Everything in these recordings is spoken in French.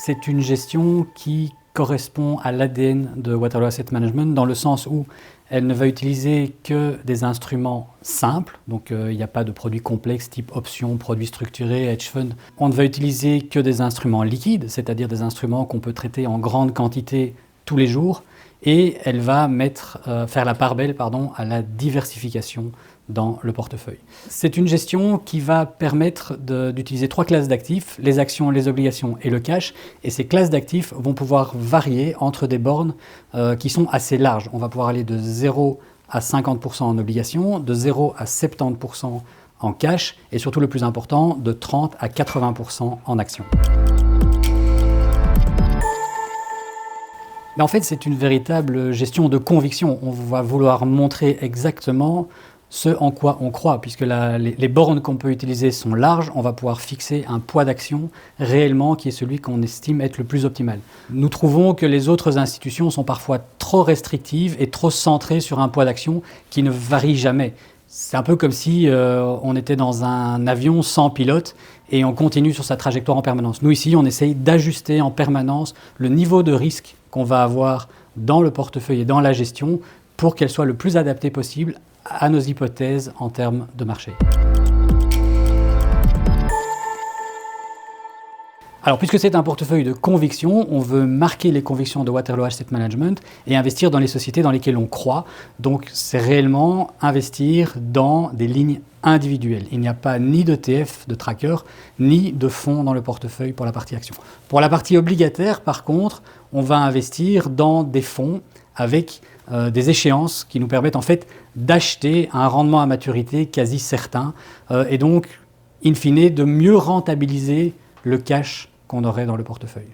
c'est une gestion qui correspond à l'ADN de Waterloo Asset Management dans le sens où elle ne va utiliser que des instruments simples, donc il n'y a pas de produits complexes type options, produits structurés, hedge funds. On ne va utiliser que des instruments liquides, c'est-à-dire des instruments qu'on peut traiter en grande quantité tous les jours, et elle va faire la part belle à la diversification dans le portefeuille. C'est une gestion qui va permettre d'utiliser 3 classes d'actifs, les actions, les obligations et le cash, et ces classes d'actifs vont pouvoir varier entre des bornes qui sont assez larges. On va pouvoir aller de 0 à 50% en obligations, de 0 à 70% en cash, et surtout le plus important, de 30 à 80% en actions. Mais en fait, c'est une véritable gestion de conviction. On va vouloir montrer exactement ce en quoi on croit, puisque les bornes qu'on peut utiliser sont larges, on va pouvoir fixer un poids d'action réellement qui est celui qu'on estime être le plus optimal. Nous trouvons que les autres institutions sont parfois trop restrictives et trop centrées sur un poids d'action qui ne varie jamais. C'est un peu comme si on était dans un avion sans pilote et on continue sur sa trajectoire en permanence. Nous ici, on essaye d'ajuster en permanence le niveau de risque qu'on va avoir dans le portefeuille et dans la gestion pour qu'elle soit le plus adaptée possible à nos hypothèses en termes de marché. Alors, puisque c'est un portefeuille de conviction, on veut marquer les convictions de Waterloo Asset Management et investir dans les sociétés dans lesquelles on croit. Donc, c'est réellement investir dans des lignes individuelles. Il n'y a pas ni d'ETF, de tracker, ni de fonds dans le portefeuille pour la partie action. Pour la partie obligataire, par contre, on va investir dans des fonds avec des échéances qui nous permettent en fait d'acheter un rendement à maturité quasi certain et donc, in fine, de mieux rentabiliser le cash qu'on aurait dans le portefeuille.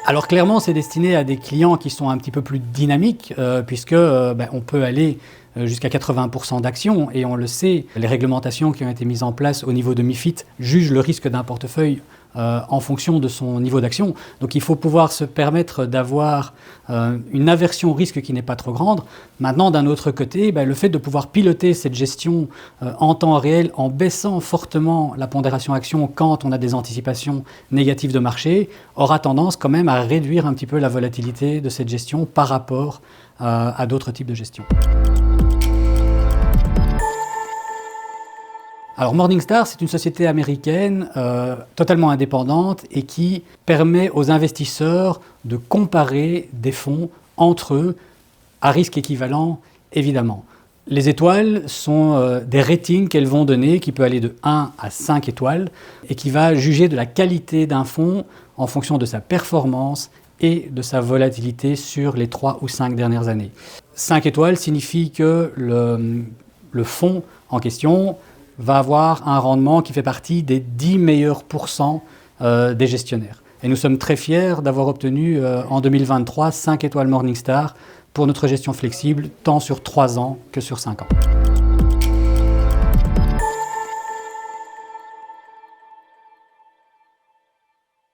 Alors clairement, c'est destiné à des clients qui sont un petit peu plus dynamiques puisque on peut aller jusqu'à 80% d'actions et on le sait, les réglementations qui ont été mises en place au niveau de MiFID jugent le risque d'un portefeuille en fonction de son niveau d'action. Donc il faut pouvoir se permettre d'avoir une aversion au risque qui n'est pas trop grande. Maintenant, d'un autre côté, le fait de pouvoir piloter cette gestion en temps réel en baissant fortement la pondération action quand on a des anticipations négatives de marché aura tendance quand même à réduire un petit peu la volatilité de cette gestion par rapport à d'autres types de gestion. Alors Morningstar, c'est une société américaine totalement indépendante et qui permet aux investisseurs de comparer des fonds entre eux à risque équivalent, évidemment. Les étoiles sont des ratings qu'elles vont donner, qui peut aller de 1 à 5 étoiles, et qui va juger de la qualité d'un fonds en fonction de sa performance et de sa volatilité sur les 3 ou 5 dernières années. 5 étoiles signifie que le fonds en question va avoir un rendement qui fait partie des 10 meilleurs pourcents des gestionnaires. Et nous sommes très fiers d'avoir obtenu en 2023 5 étoiles Morningstar pour notre gestion flexible, tant sur 3 ans que sur 5 ans.